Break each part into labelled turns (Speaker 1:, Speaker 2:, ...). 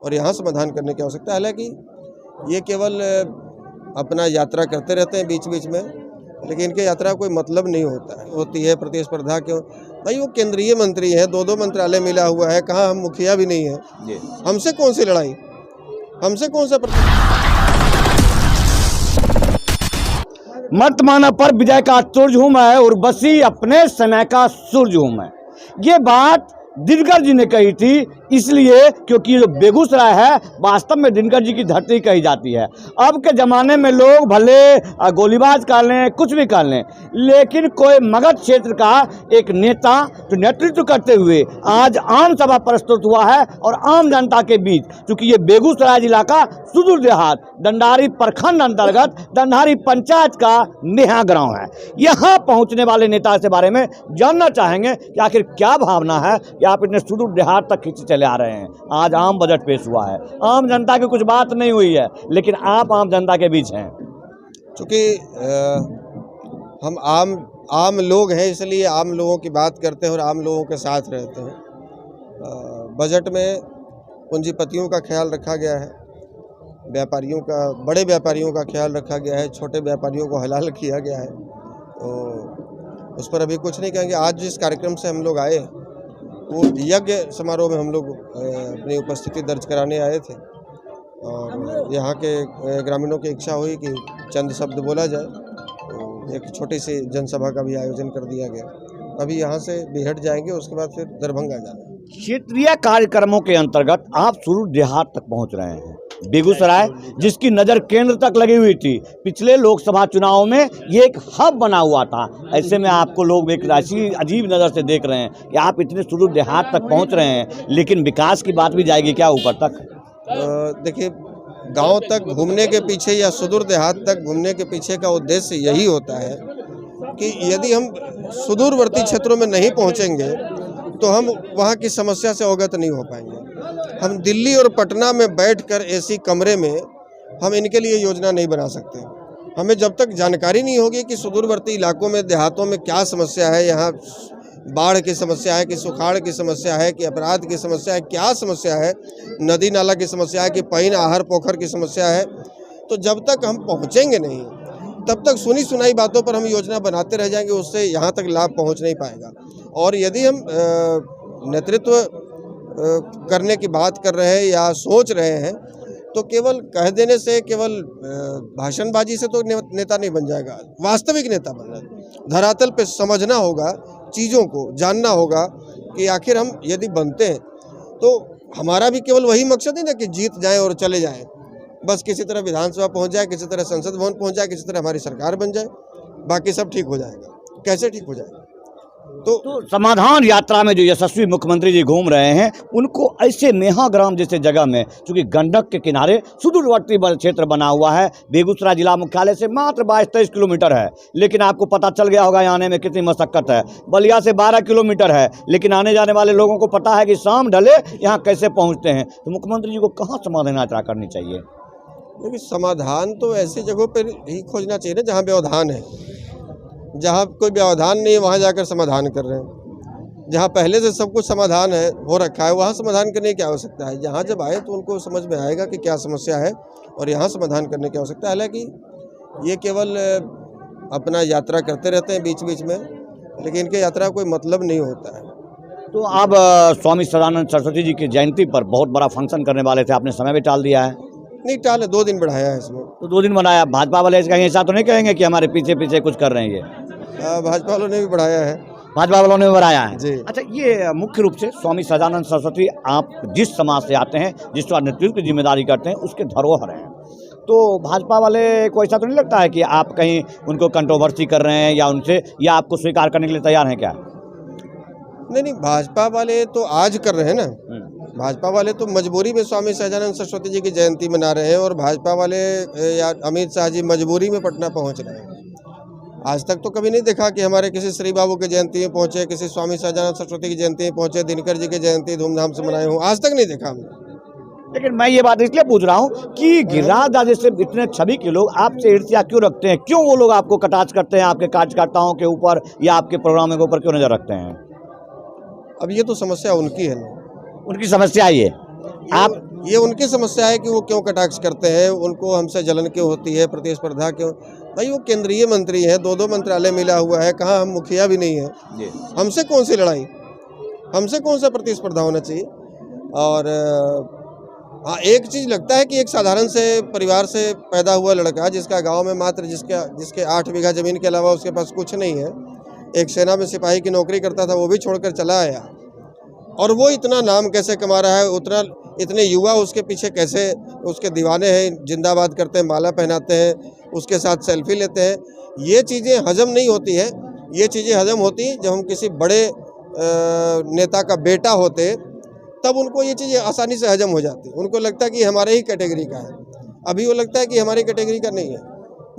Speaker 1: और यहाँ समाधान करने की आवश्यकता है। हालांकि ये केवल अपना यात्रा करते रहते हैं बीच बीच में, लेकिन इनके यात्रा का कोई मतलब नहीं होती है प्रतिस्पर्धा क्यों भाई। वो केंद्रीय मंत्री है, दो मंत्रालय मिला हुआ है, कहाँ हम मुखिया भी नहीं है, हमसे कौन सी लड़ाई, हमसे कौन सा
Speaker 2: वर्तमान पर विजय का तुरझुम है और बसी अपने समय का सुरझुम है। ये बात दिनकर जी ने कही थी, इसलिए क्योंकि जो बेगूसराय है वास्तव में दिनकर जी की धरती कही जाती है। अब के ज़माने में लोग भले गोलीबाज कर लें, कुछ भी कर लें, लेकिन कोई मगध क्षेत्र का एक नेता जो नेतृत्व करते हुए आज आम सभा प्रस्तुत हुआ है और आम जनता के बीच, क्योंकि ये बेगूसराय जिला का सुदूर देहात डंडारी प्रखंड अंतर्गत डंडारी पंचायत का नेहा गाँव है। यहाँ पहुँचने वाले नेता के बारे में जानना चाहेंगे कि आखिर क्या भावना है कि आप इतने सुदूर देहात तक खींचे चले आ रहे हैं। आज आम बजट पेश हुआ है, आम जनता की कुछ बात नहीं हुई है, लेकिन आप आम जनता के बीच हैं।
Speaker 1: क्योंकि हम आम लोग हैं, इसलिए आम लोगों की बात करते हैं और आम लोगों के साथ रहते हैं। बजट में पूंजीपतियों का ख्याल रखा गया है, व्यापारियों का, बड़े व्यापारियों का ख्याल रखा गया है, छोटे व्यापारियों को हलाल किया गया है। तो उस पर अभी कुछ नहीं कहेंगे। आज जिस कार्यक्रम से हम लोग आए वो यज्ञ समारोह में हम लोग अपनी उपस्थिति दर्ज कराने आए थे और यहाँ के ग्रामीणों की इच्छा हुई कि चंद शब्द बोला जाए, तो एक छोटी सी जनसभा का भी आयोजन कर दिया गया। अभी यहाँ से बिहट जाएंगे, उसके बाद फिर दरभंगा जाना है।
Speaker 2: क्षेत्रीय कार्यक्रमों के अंतर्गत आप सुदूर देहात तक पहुँच रहे हैं। बेगूसराय जिसकी नज़र केंद्र तक लगी हुई थी, पिछले लोकसभा चुनाव में ये एक हब बना हुआ था। ऐसे में आपको लोग एक ऐसी अजीब नज़र से देख रहे हैं कि आप इतने सुदूर देहात तक पहुंच रहे हैं, लेकिन विकास की बात भी जाएगी क्या ऊपर तक?
Speaker 1: देखिए, गांव तक घूमने के पीछे या सुदूर देहात तक घूमने के पीछे का उद्देश्य यही होता है कि यदि हम सुदूरवर्ती क्षेत्रों में नहीं पहुँचेंगे तो हम वहाँ की समस्या से अवगत नहीं हो पाएंगे। हम दिल्ली और पटना में बैठकर एसी कमरे में हम इनके लिए योजना नहीं बना सकते। हमें जब तक जानकारी नहीं होगी कि सुदूरवर्ती इलाकों में, देहातों में क्या समस्या है, यहाँ बाढ़ की समस्या है कि सुखाड़ की समस्या है कि अपराध की समस्या है, क्या समस्या है, नदी नाला की समस्या है कि पईन आहार पोखर की समस्या है, तो जब तक हम पहुँचेंगे नहीं तब तक सुनी सुनाई बातों पर हम योजना बनाते रह जाएंगे, उससे यहाँ तक लाभ पहुँच नहीं पाएगा। और यदि हम नेतृत्व करने की बात कर रहे हैं या सोच रहे हैं तो केवल कह देने से, केवल भाषणबाजी से तो नेता नहीं बन जाएगा। वास्तविक नेता बनना है, धरातल पे समझना होगा, चीज़ों को जानना होगा कि आखिर हम यदि बनते हैं तो हमारा भी केवल वही मकसद है ना कि जीत जाए और चले जाएं, बस किसी तरह विधानसभा पहुंच जाए, किसी तरह संसद भवन पहुंच जाए, किसी तरह हमारी सरकार बन जाए, बाकी सब ठीक हो जाएगा। कैसे ठीक हो जाएगा?
Speaker 2: तो समाधान यात्रा में जो यशस्वी मुख्यमंत्री जी घूम रहे हैं, उनको ऐसे नेहा ग्राम जैसे जगह में, चूंकि गंडक के किनारे सुदूरवर्ती क्षेत्र बना हुआ है, बेगूसराय जिला मुख्यालय से मात्र 22-23 किलोमीटर है, लेकिन आपको पता चल गया होगा आने में कितनी मशक्कत है। बलिया से 12 किलोमीटर है, लेकिन आने जाने वाले लोगों को पता है कि शाम ढले यहाँ कैसे पहुँचते हैं। तो मुख्यमंत्री जी को कहाँ समाधान यात्रा करनी चाहिए?
Speaker 1: देखिए, समाधान तो ऐसी जगहों पर ही खोजना चाहिए ना जहाँ व्यवधान है। जहाँ कोई व्यवधान नहीं है वहाँ जाकर समाधान कर रहे हैं। जहाँ पहले से सब कुछ समाधान है, हो रखा है, वहाँ समाधान करने की आवश्यकता है। यहाँ जब आए तो उनको समझ में आएगा कि क्या समस्या है और यहाँ समाधान करने की आवश्यकता है। हालांकि ये केवल अपना यात्रा करते रहते हैं बीच बीच में, लेकिन इनके यात्रा का कोई मतलब नहीं होता है।
Speaker 2: तो आप स्वामी सदानंद सरस्वती जी की जयंती पर बहुत बड़ा फंक्शन करने वाले थे, आपने समय भी टाल दिया है।
Speaker 1: नहीं टाले, 2 दिन बढ़ाया है इसमें।
Speaker 2: तो 2 दिन बनाया, भाजपा वाले कहीं ऐसा तो नहीं कहेंगे कि हमारे पीछे पीछे कुछ कर रहे हैं? ये
Speaker 1: भाजपा वालों ने भी बढ़ाया है।
Speaker 2: भाजपा वालों ने बढ़ाया है
Speaker 1: जी।
Speaker 2: अच्छा, ये मुख्य रूप से स्वामी सदानंद सरस्वती, आप जिस समाज से आते हैं, जिस नेतृत्व की जिम्मेदारी करते हैं, उसके धरोहर हैं। तो भाजपा वाले को ऐसा तो नहीं लगता है कि आप कहीं उनको कंट्रोवर्सी कर रहे हैं या उनसे, या आपको स्वीकार करने के लिए तैयार हैं क्या?
Speaker 1: नहीं, भाजपा वाले तो आज कर रहे हैं ना। भाजपा वाले तो मजबूरी में स्वामी सदानंद सरस्वती जी की जयंती मना रहे हैं और भाजपा वाले या अमित शाह जी मजबूरी में पटना पहुंच रहे हैं। आज तक तो कभी नहीं देखा कि हमारे किसी श्री बाबू की जयंती में पहुंचे, किसी स्वामी सदानंद सरस्वती की जयंती में पहुंचे, दिनकर जी की जयंती धूमधाम से मनाए हों, आज तक नहीं देखा हमने।
Speaker 2: लेकिन मैं ये बात इसलिए पूछ रहा हूँ कि गिरिराज दास जैसे इतने छवि के लोग आपसे ईर्ष्या क्यों रखते हैं? क्यों वो लोग आपको कटाक्ष करते हैं, आपके कार्यकर्ताओं के ऊपर या आपके प्रोग्राम के ऊपर क्यों नजर रखते हैं?
Speaker 1: अब ये तो समस्या उनकी है ना,
Speaker 2: उनकी समस्या ये आप
Speaker 1: ये उनकी समस्या है कि वो क्यों कटाक्ष करते हैं, उनको हमसे जलन क्यों होती है, प्रतिस्पर्धा क्यों। भाई वो केंद्रीय मंत्री है, 2 मंत्रालय मिला हुआ है, कहाँ हम मुखिया भी नहीं है, हमसे कौन सी लड़ाई, हमसे कौन सा प्रतिस्पर्धा होना चाहिए। और हाँ, एक चीज़ लगता है कि एक साधारण से परिवार से पैदा हुआ लड़का जिसका गांव में मात्र जिसके 8 बीघा ज़मीन के अलावा उसके पास कुछ नहीं है, एक सेना में सिपाही की नौकरी करता था, वो भी छोड़कर चला आया, और वो इतना नाम कैसे कमा रहा है, इतने युवा उसके पीछे कैसे उसके दीवाने हैं, जिंदाबाद करते हैं, माला पहनाते हैं, उसके साथ सेल्फी लेते हैं। ये चीज़ें हजम नहीं होती है। ये चीज़ें हजम होती जब हम किसी बड़े नेता का बेटा होते, तब उनको ये चीज़ें आसानी से हजम हो जाती। उनको लगता है कि हमारे ही कैटेगरी का है, अभी वो लगता है कि हमारी कैटेगरी का नहीं है।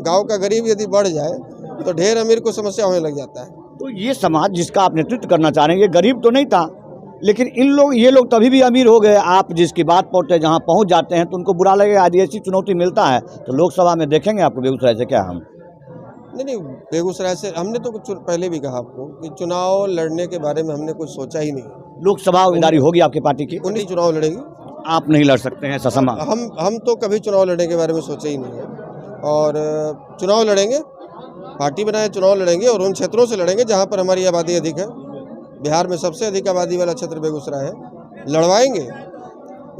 Speaker 1: गांव का गरीब यदि बढ़ जाए तो ढेर अमीर को समस्या होने लग जाता है।
Speaker 2: तो ये समाज जिसका आप नेतृत्व करना चाह रहे हैं, ये गरीब तो नहीं था, लेकिन ये लोग तभी भी अमीर हो गए। आप जिसकी बात पहुँचते जहाँ पहुँच जाते हैं तो उनको बुरा लगेगा। यदि ऐसी चुनौती मिलता है तो लोकसभा में देखेंगे आपको बेगूसराय से क्या हम?
Speaker 1: नहीं, बेगूसराय से हमने तो कुछ पहले भी कहा आपको कि चुनाव लड़ने के बारे में हमने कुछ सोचा ही नहीं।
Speaker 2: लोकसभा उम्मीदवारी होगी आपकी पार्टी की?
Speaker 1: 19 चुनाव लड़ेंगे।
Speaker 2: आप नहीं लड़ सकते हैं ससमा?
Speaker 1: हम तो कभी चुनाव लड़ने के बारे में सोचे ही नहीं है। और चुनाव लड़ेंगे, पार्टी बनाए चुनाव लड़ेंगे, और उन क्षेत्रों से लड़ेंगे जहाँ पर हमारी आबादी अधिक है। बिहार में सबसे अधिक आबादी वाला क्षेत्र बेगूसराय है, लड़वाएंगे।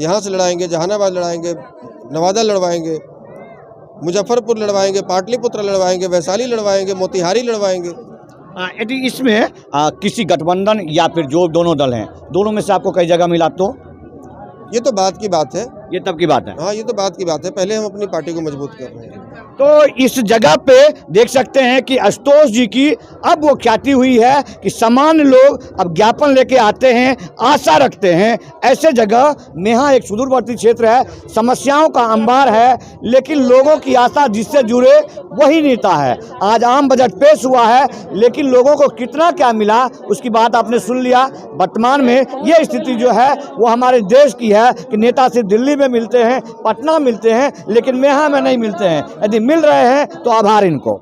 Speaker 1: यहाँ से लड़ाएंगे, जहानाबाद लड़ाएंगे, नवादा लड़वाएंगे, मुजफ्फरपुर लड़वाएंगे, पाटलिपुत्र लड़वाएंगे, वैशाली लड़वाएंगे, मोतिहारी लड़वाएंगे।
Speaker 2: यदि इसमें किसी गठबंधन या फिर जो दोनों दल हैं, दोनों में से आपको कई जगह मिला तो?
Speaker 1: ये तो बात की बात है।
Speaker 2: ये तब की बात है।
Speaker 1: हाँ, ये तो बात की बात है। पहले हम अपनी पार्टी को मजबूत कर रहे हैं।
Speaker 2: तो इस जगह पे देख सकते हैं कि आशुतोष जी की अब वो ख्याति हुई है कि सामान्य लोग अब ज्ञापन लेके आते हैं, आशा रखते हैं। ऐसे जगह नेहा एक सुदूरवर्ती क्षेत्र है, समस्याओं का अंबार है, लेकिन लोगों की आशा जिससे जुड़े वही नेता है। आज आम बजट पेश हुआ है, लेकिन लोगों को कितना क्या मिला उसकी बात आपने सुन लिया। वर्तमान में ये स्थिति जो है वो हमारे देश की है कि नेता सिर्फ दिल्ली में मिलते हैं, पटना मिलते हैं, लेकिन मेहा में नहीं मिलते हैं। यदि मिल रहे हैं तो आभार इनको।